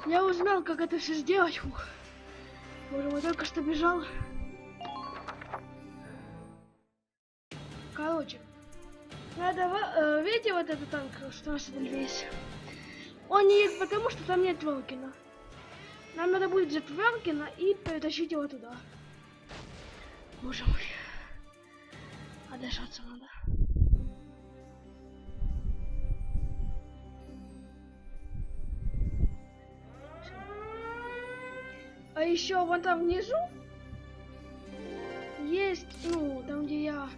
Я узнал, как это все сделать. Фух. Боже мой, только что бежал. Короче, надо, видите вот этот танк, что у нас тут весь? Он не едет потому, что там нет Велкина. Нам надо будет взять Велкина и перетащить его туда. Боже мой. Отдышаться надо. А еще вон там внизу есть, ну, там где я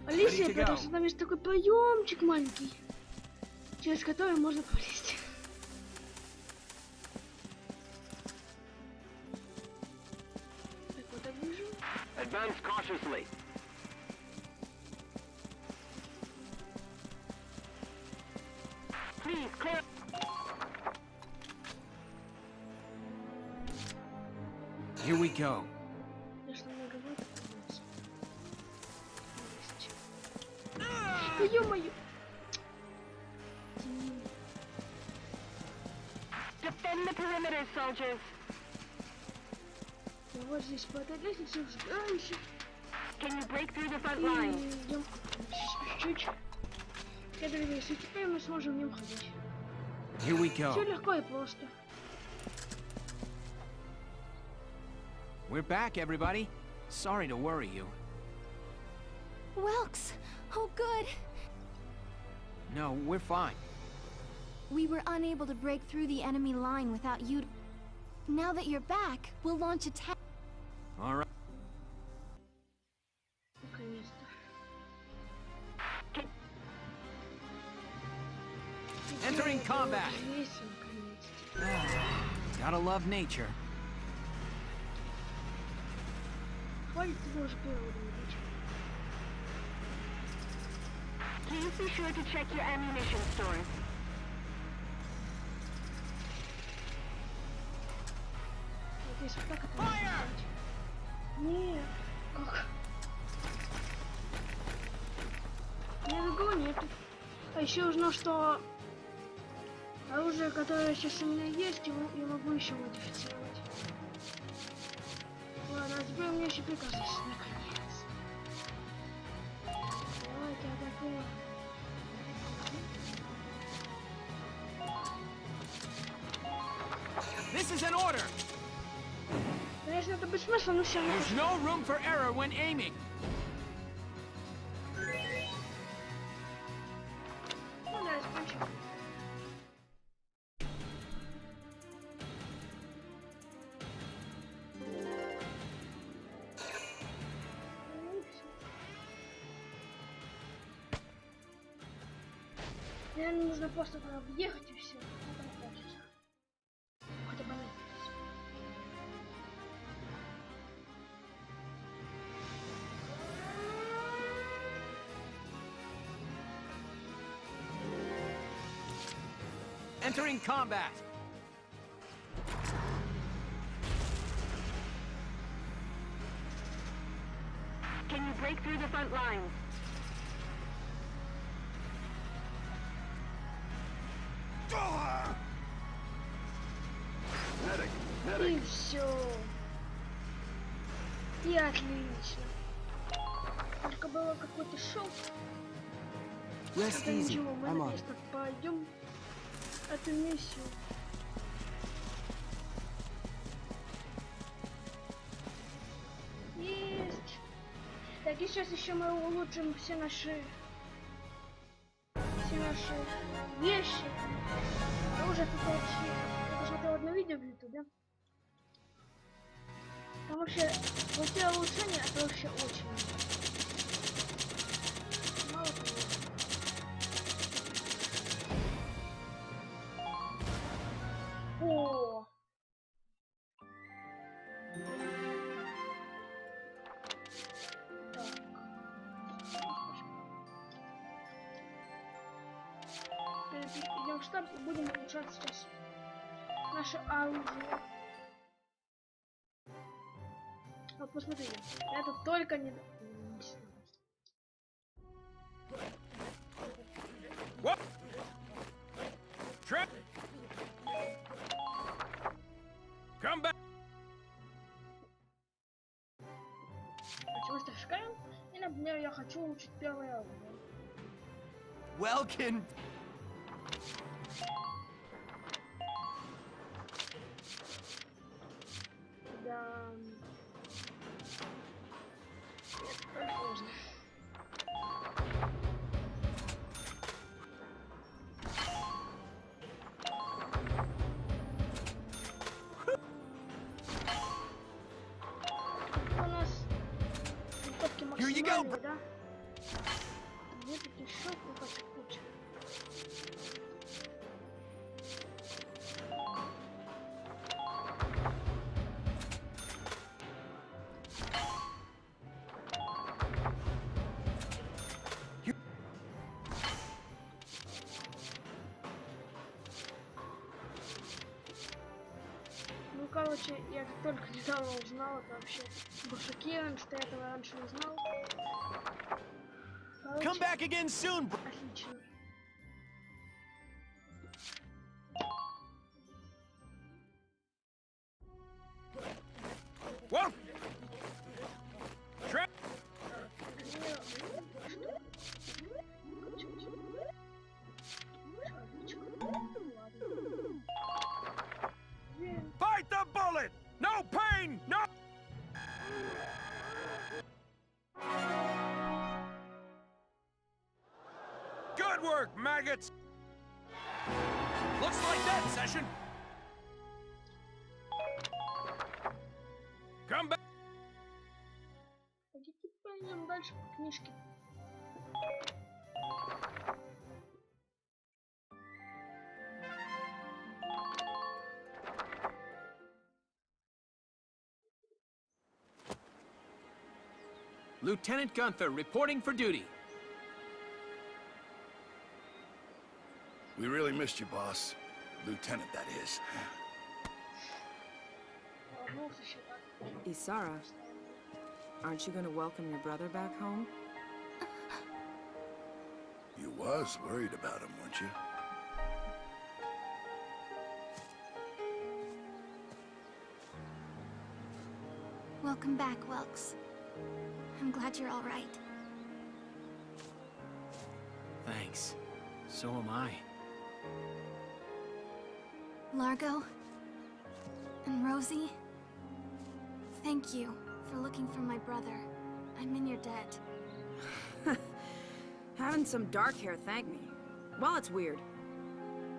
Алисия, потому что там есть такой проемчик маленький, через который можно пролезть. Так вот так вижу. Advance cautiously. Please clear. Here we go. Ё-моё! Defend the perimeter, soldiers. Я вот здесь по этой лестнице взбираемся. Can you break through the front line? И идем чуть-чуть. Я доверюсь, и теперь мы сможем в нем ходить. Here we go. Все легко и просто. We're back, everybody. Sorry to worry you. Welks! Oh, good. No, we're fine. We were unable to break through the enemy line without you. Now that you're back, we'll launch attack. All right. Наконец-то. Entering combat. Gotta love nature. Хватит его уже первого убить. Please be sure to check your ammunition stores. Вот здесь вот так это можно делать. Нет, как? Нет, другого нету. А еще узнал, что оружие, которое сейчас у меня есть, его я могу еще модифицировать. Ладно, а теперь у меня еще приказ есть, наконец. Давайте атакуем. This is an order. Конечно, это бессмысленно, но все равно. There's no room for error when aiming. Ну да, закончим. Наверное, нужно просто объехать и все. Это не хочется. Хотя бы Entering combat. Can you break through the front lines? и все. И отлично. Только было какой-то шок. Rest Это easy. ничего, мы I'm on. наконец-то пойдем эту миссию. Есть. Так, и сейчас еще мы улучшим все наши вещи. Оружие тут вообще. Я посмотрел одно видео в ютубе. Там вообще вот те улучшения, это вообще очень мало того. О! Идем в штаб и будем улучшать сейчас наше оружие. Вот посмотри, это только не... Come back! Давайте шкаем. И, например, я хочу улучшить первое оружие. Welkin! Да. Это сложно. У нас винтовки максимальные, да? Где тут еще какая-то куча? Ну, короче, я только недавно узнал это вообще. Был шокирован, что я этого раньше не знал. Короче, Come back again soon! отлично. Whoa! Tra Fight the bullet! No pain! No... Good work, maggots! Looks like that session! Come back! Пойдите пойдем дальше по книжке. Lieutenant Gunther reporting for duty. We really missed you, boss. Lieutenant, that is. Вернулся считать. Isara, aren't you going to welcome your brother back home? You was worried about him, weren't you? Welcome back, Welks. I'm glad you're all right. Thanks. So am I. Largo and Rosie, thank you for looking for my brother. I'm in your debt. Having some dark hair thank me. Well, it's weird.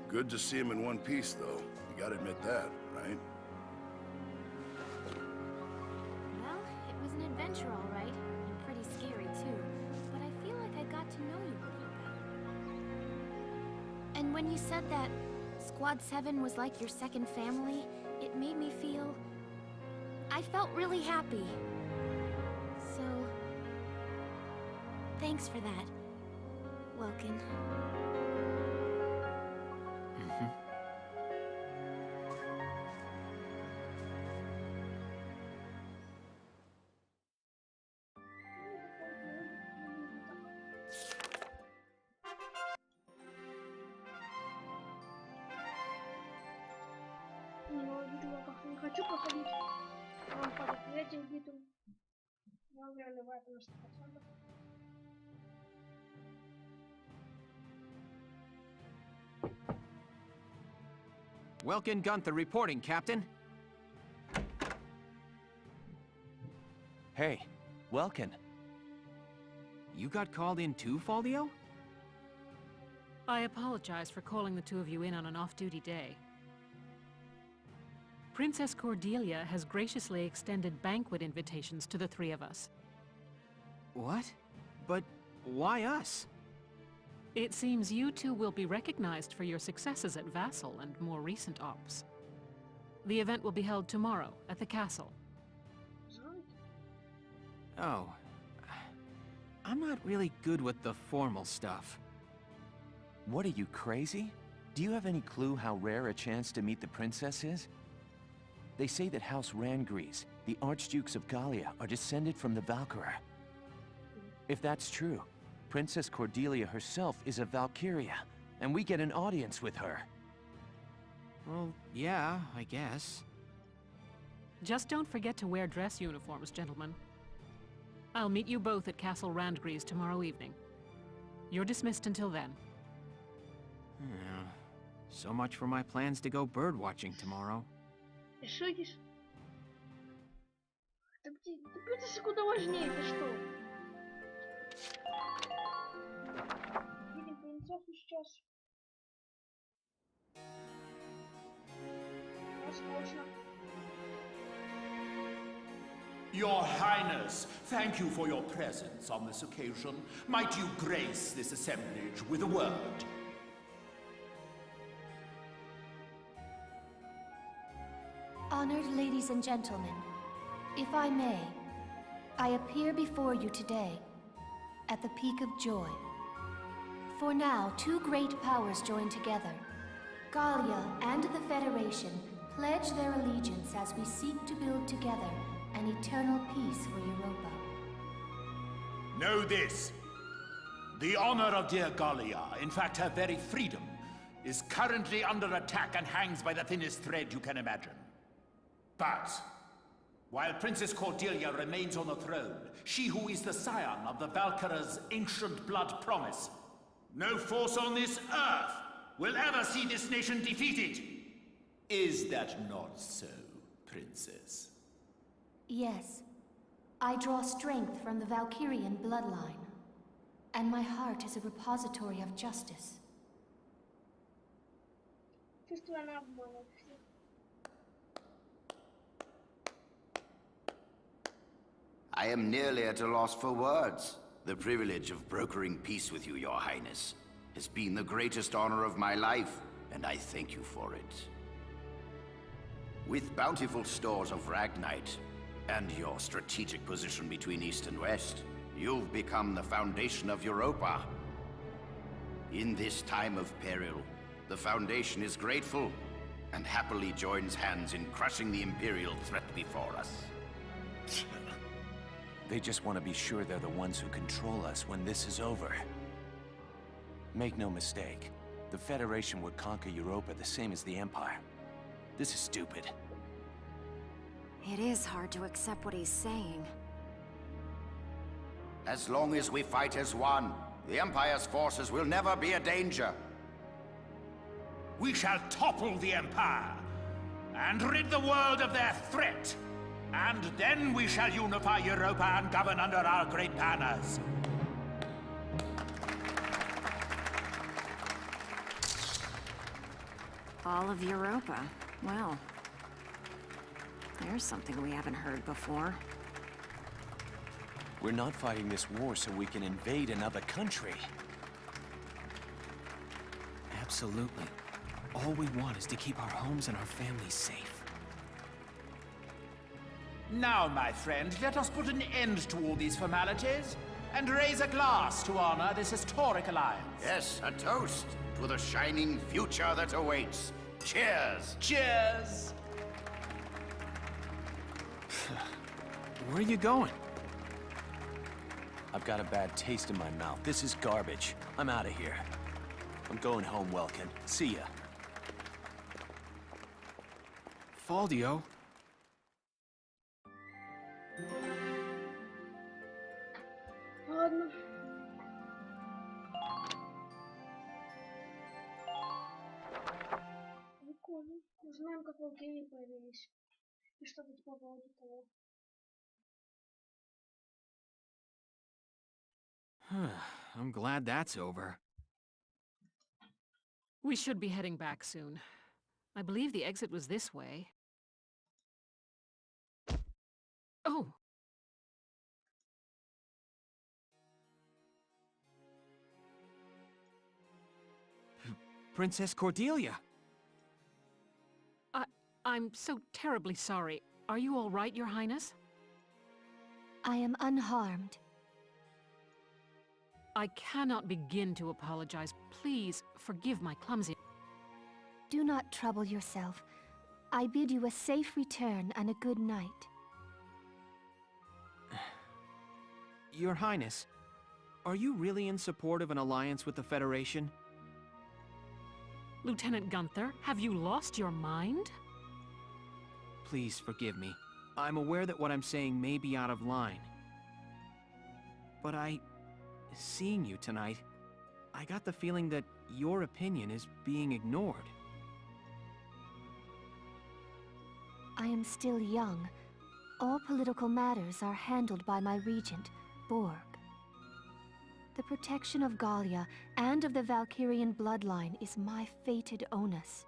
Good to see him in one piece, though. You gotta admit that, right? Well, it was an adventure, all right. And pretty scary, too. But I feel like I got to know you a little better. And when you said that Squad 7 was like your second family, it made me feel... I felt really happy. So... thanks for that, Welkin. Но видимо, как не хочу проходить. Вам падает третий битву. Я уверен в этом на 100%. Welkin Gunther reporting, Captain. Hey, Welkin. You got called in too, Faldio? I apologize for calling the two of you in on an off-duty day. Princess Cordelia has graciously extended banquet invitations to the three of us. What? But why us? It seems you two will be recognized for your successes at Vassal and more recent ops. The event will be held tomorrow at the castle. Oh. I'm not really good with the formal stuff. What are you, crazy? Do you have any clue how rare a chance to meet the princess is? They say that House Rangries, the Archdukes of Gallia, are descended from the Valkyria. If that's true, Princess Cordelia herself is a Valkyria, and we get an audience with her. Well, yeah, I guess. Just don't forget to wear dress uniforms, gentlemen. I'll meet you both at Castle Randgrees tomorrow evening. You're dismissed until then. Yeah. So much for my plans to go bird watching tomorrow. Решитесь. Да принцесса куда важнее, ты что? Видим принцессу сейчас. Возможно. Your Highness, thank you for your presence on this occasion. Might you grace this assemblage with a word? Honored ladies and gentlemen, if I may, I appear before you today at the peak of joy. For now, two great powers join together. Gallia and the Federation pledge their allegiance as we seek to build together an eternal peace for Europa. Know this. The honor of dear Gallia, in fact her very freedom, is currently under attack and hangs by the thinnest thread you can imagine. But, while Princess Cordelia remains on the throne, she who is the scion of the Valkyria's ancient blood promise, no force on this earth will ever see this nation defeated. Is that not so, Princess? Yes, I draw strength from the Valkyrian bloodline, and my heart is a repository of justice. Чувствую, она обманывает. I am nearly at a loss for words. The privilege of brokering peace with you, Your Highness, has been the greatest honor of my life, and I thank you for it. With bountiful stores of Ragnite, and your strategic position between East and West, you've become the foundation of Europa. In this time of peril, the Foundation is grateful, and happily joins hands in crushing the Imperial threat before us. They just want to be sure they're the ones who control us when this is over. Make no mistake, the Federation would conquer Europa the same as the Empire. This is stupid. It is hard to accept what he's saying. As long as we fight as one, the Empire's forces will never be a danger. We shall topple the Empire, and rid the world of their threat. And then we shall unify Europa and govern under our great banners. All of Europa. Well, there's something we haven't heard before. We're not fighting this war so we can invade another country. Absolutely. All we want is to keep our homes and our families safe. Now, my friend, let us put an end to all these formalities and raise a glass to honor this historic alliance. Yes, a toast to the shining future that awaits. Cheers! Cheers! Where are you going? I've got a bad taste in my mouth. This is garbage. I'm out of here. I'm going home, Welkin. See ya. Faldio? Ладно. Прикольно. Узнаем, как Валкирии появились. И что тут по поводу того. I'm glad that's over. We should be heading back soon. I believe the exit was this way. Oh! Princess Cordelia! I'm so terribly sorry. Are you all right, Your Highness? I am unharmed. I cannot begin to apologize. Please forgive my clumsy... Do not trouble yourself. I bid you a safe return and a good night. Your Highness, are you really in support of an alliance with the Federation? Lieutenant Gunther, have you lost your mind? Please forgive me. I'm aware that what I'm saying may be out of line. But seeing you tonight, I got the feeling that your opinion is being ignored. I am still young. All political matters are handled by my regent, Borg. The protection of Gallia and of the Valkyrian bloodline is my fated onus.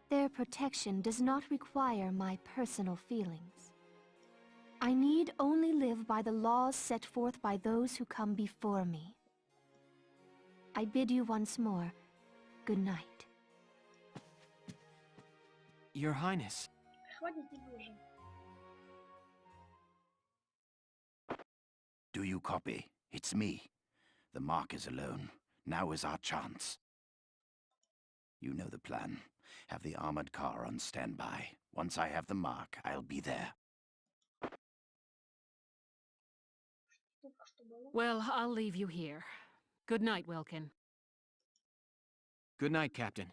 Their protection does not require my personal feelings. I need only live by the laws set forth by those who come before me. I bid you once more, good night. Your Highness. Do you copy? It's me. The mark is alone. Now is our chance. You know the plan. Have the armored car on standby. Once I have the mark, I'll be there. Well, I'll leave you here. Good night, Welkin. Good night, Captain.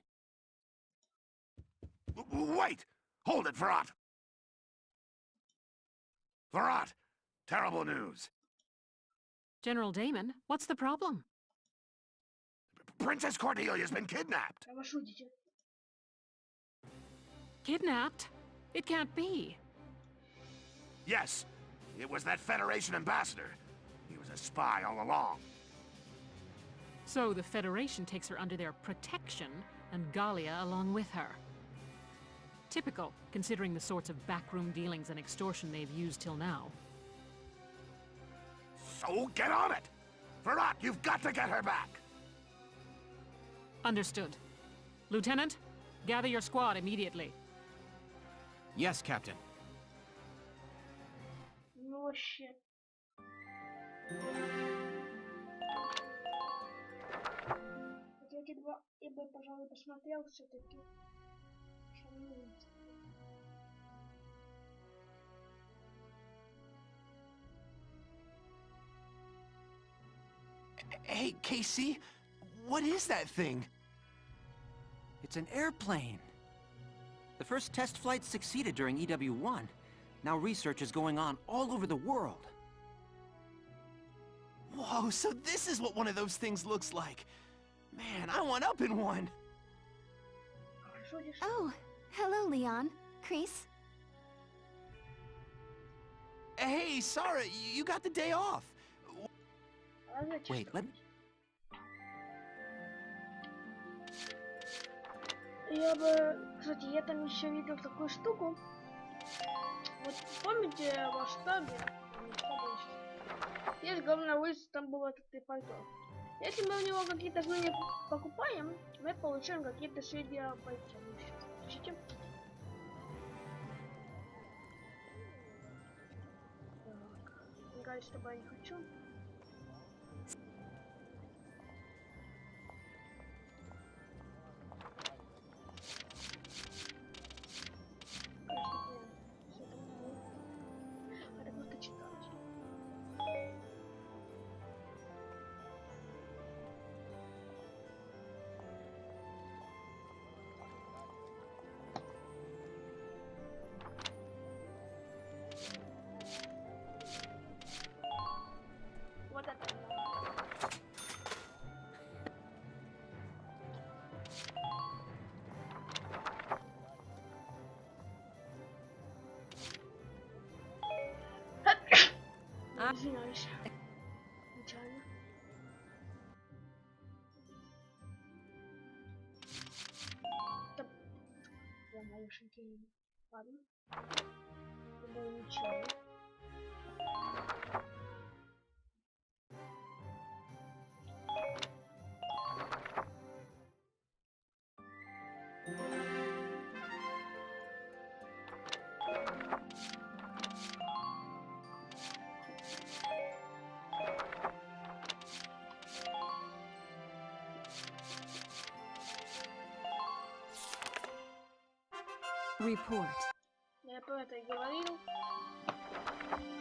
Wait! Hold it, Varrot! Varrot! Terrible news! General Damon, what's the problem? Princess Cordelia's been kidnapped! Kidnapped? It can't be. Yes, it was that Federation ambassador. He was a spy all along. So the Federation takes her under their protection, and Gallia along with her. Typical, considering the sorts of backroom dealings and extortion they've used till now. So get on it! Varrot, you've got to get her back! Understood. Lieutenant, gather your squad immediately. Yes, Captain. Ну вообще. Я бы, пожалуй, посмотрел все-таки. Hey, Casey, what is that thing? It's an airplane. The first test flight succeeded during EW1. Now research is going on all over the world. Whoa, so this is what one of those things looks like. Man, I want up in one. Oh, hello, Leon. Kreese. Hey, Sarah, you got the day off. Wait, let me... Я бы, кстати, я там еще видел такую штуку. Вот помните в штабе? Есть главная улица, там был этот пальто. Если мы у него какие-то знания покупаем, мы получаем какие-то сведения о пальто. Ищите. Так, играть с тобой не хочу. Вот это. Извиняюсь. Нечаянно. Да. Я малюшенький. Ладно. Думаю, ничего. Report. Я про это и говорил.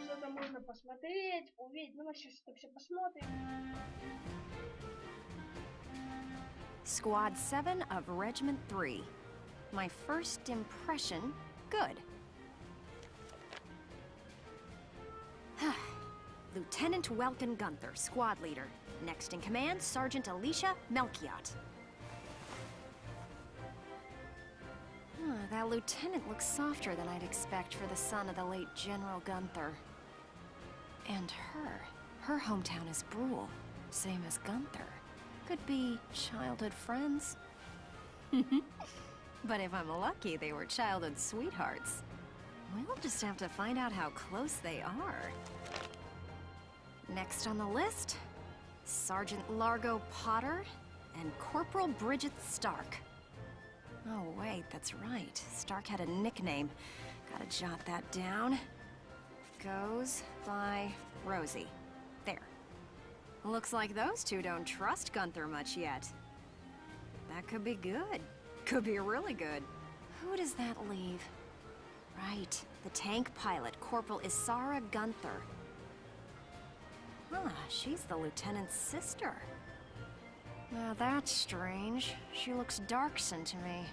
Что-то можно посмотреть, увидеть. Ну, мы сейчас это все посмотрим. Squad 7 of Regiment 3. My first impression, good. Lieutenant Welkin Gunther, squad leader. Next in command, Sergeant Alicia Melchiot. That lieutenant looks softer than I'd expect for the son of the late General Gunther. And her hometown is Brule, same as Gunther. Could be childhood friends. But if I'm lucky, they were childhood sweethearts. We'll just have to find out how close they are. Next on the list, Sergeant Largo Potter and Corporal Bridget Stark. Oh wait, that's right. Stark had a nickname. Gotta jot that down. Goes by Rosie. There. Looks like those two don't trust Gunther much yet. That could be good. Could be really good. Who does that leave? Right, the tank pilot, Corporal Isara Gunther. Huh, she's the lieutenant's sister. Now that's strange. She looks dark-skinned to me.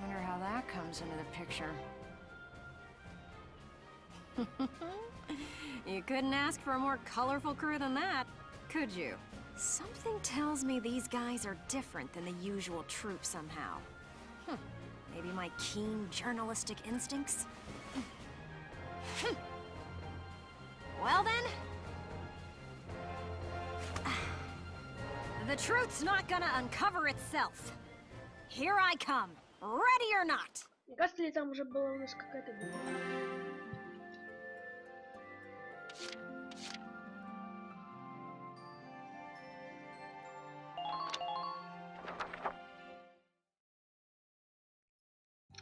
Wonder how that comes into the picture. You couldn't ask for a more colorful crew than that, could you? Something tells me these guys are different than the usual troop somehow. Maybe my keen journalistic instincts? Well then... The truth's not gonna uncover itself. Here I come, ready or not. Мне кажется, ли там уже была у нас какая-то битва?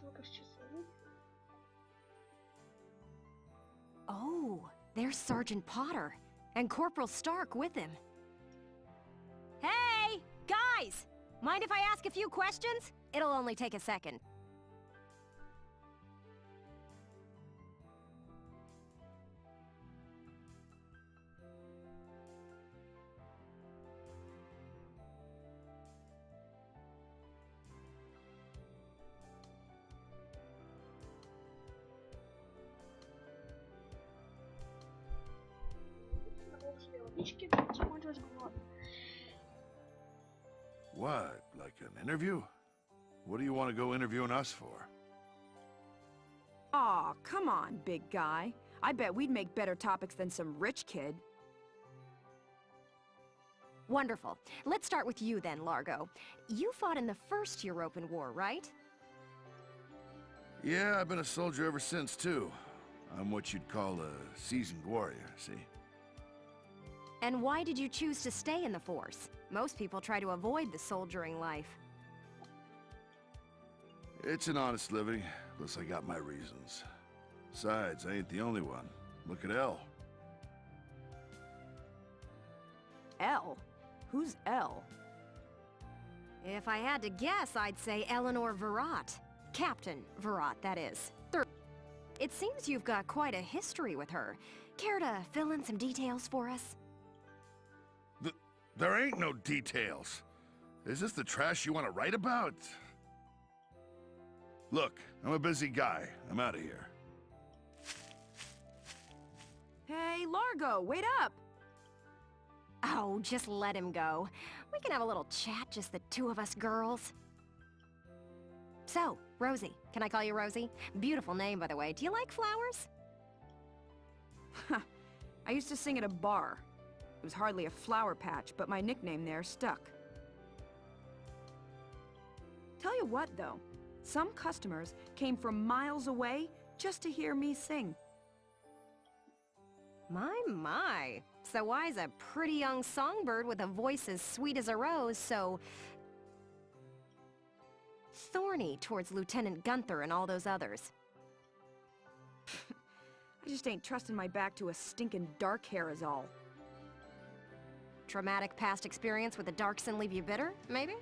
Ну-ка, сейчас я... Oh, there's Sergeant Potter, and Corporal Stark with him. Hey, guys! Mind if I ask a few questions? It'll only take a second. What? Like an interview? What do you want to go interviewing us for? Aw, come on, big guy. I bet we'd make better topics than some rich kid. Wonderful. Let's start with you then, Largo. You fought in the first European War, right? Yeah, I've been a soldier ever since, too. I'm what you'd call a seasoned warrior, see? And why did you choose to stay in the Force? Most people try to avoid the soldiering life. It's an honest living, plus I got my reasons. Besides, I ain't the only one. Look at Elle. Elle? Who's Elle? If I had to guess, I'd say Eleanor Virat. Captain Virat, that is. It seems you've got quite a history with her. Care to fill in some details for us? There ain't no details. Is this the trash you want to write about? Look, I'm a busy guy. I'm out of here. Hey, Largo, wait up! Oh, just let him go. We can have a little chat, just the two of us girls. So, Rosie. Can I call you Rosie? Beautiful name, by the way. Do you like flowers? I used to sing at a bar. It was hardly a flower patch, but my nickname there stuck. Tell you what, though. Some customers came from miles away just to hear me sing. My. So why's a pretty young songbird with a voice as sweet as a rose so... thorny towards Lieutenant Gunther and all those others? I just ain't trusting my back to a stinking dark hair is all. Traumatic past experience with a darkson leave you bitter, maybe?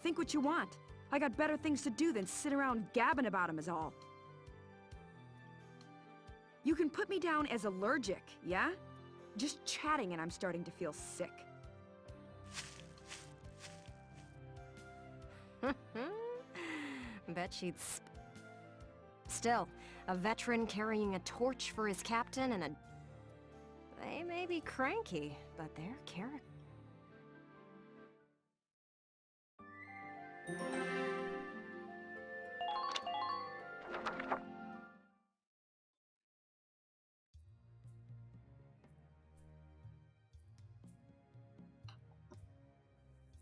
Think what you want. I got better things to do than sit around gabbing about him is all. You can put me down as allergic, yeah? Just chatting and I'm starting to feel sick. Bet she'd Still, a veteran carrying a torch for his captain and a... They may be cranky, but they're character.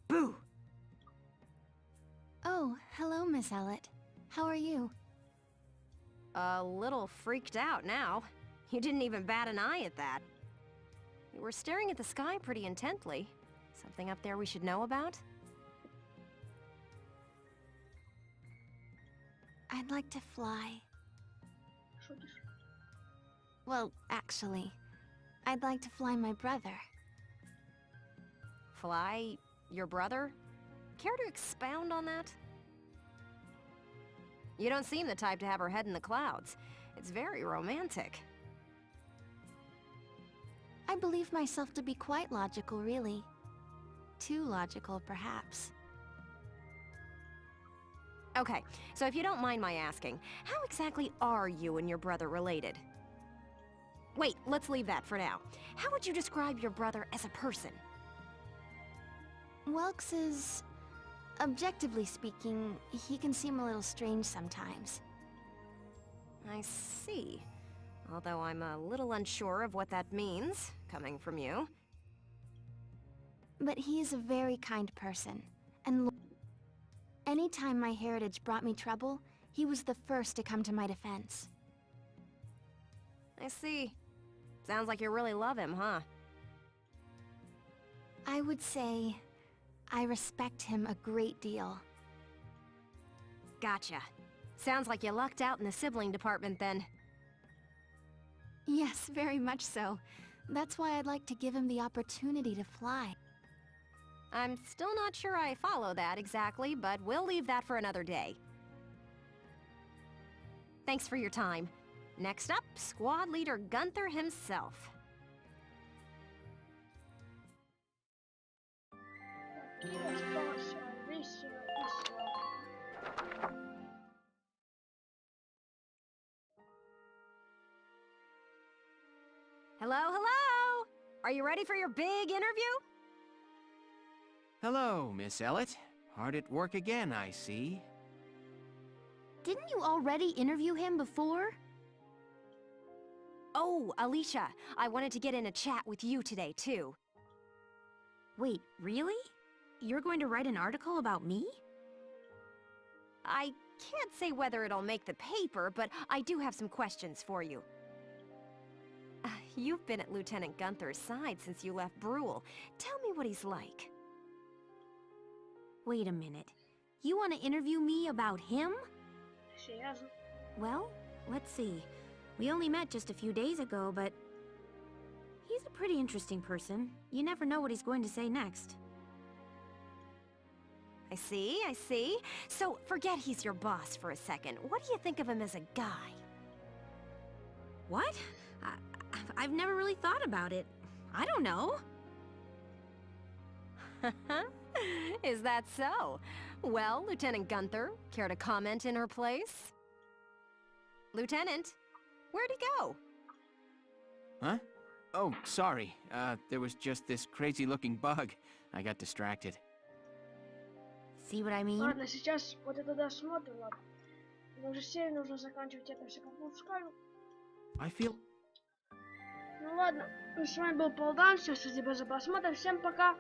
Boo! Oh, hello, Miss Ellett. How are you? A little freaked out now. You didn't even bat an eye at that. You were staring at the sky pretty intently. Something up there we should know about? I'd like to fly. Well, actually, I'd like to fly my brother. Fly your brother? Care to expound on that? You don't seem the type to have her head in the clouds. It's very romantic. I believe myself to be quite logical, really. Too logical, perhaps. Okay, so if you don't mind my asking, how exactly are you and your brother related? Wait, let's leave that for now. How would you describe your brother as a person? Welks is... objectively speaking, he can seem a little strange sometimes. I see. Although I'm a little unsure of what that means, coming from you. But he is a very kind person, and anytime my heritage brought me trouble, he was the first to come to my defense. I see. Sounds like you really love him, huh? I would say I respect him a great deal. Gotcha. Sounds like you lucked out in the sibling department then. Yes, very much so. That's why I'd like to give him the opportunity to fly. I'm still not sure I follow that exactly, but we'll leave that for another day. Thanks for your time. Next up, Squad Leader Gunther himself. Hello, hello! Are you ready for your big interview? Hello, Miss Ellett. Hard at work again, I see. Didn't you already interview him before? Oh, Alicia, I wanted to get in a chat with you today, too. Wait, really? You're going to write an article about me? I can't say whether it'll make the paper, but I do have some questions for you. You've been at Lieutenant Gunther's side since you left Brule. Tell me what he's like. Wait a minute. You want to interview me about him? She hasn't. Well, let's see. We only met just a few days ago, but... he's a pretty interesting person. You never know what he's going to say next. I see, I see. So, forget he's your boss for a second. What do you think of him as a guy? What? I've never really thought about it. I don't know. Is that so? Well, Lieutenant Gunther, care to comment in her place? Lieutenant, where'd he go? Huh? Oh, sorry. There was just this crazy-looking bug. I got distracted. See what I mean? Ладно, сейчас вот это досмотрим, ладно. Потому что серию нужно заканчивать, это все как выпускаю. I feel... Ну ладно, с вами был Полдан, все, спасибо за просмотр, всем пока.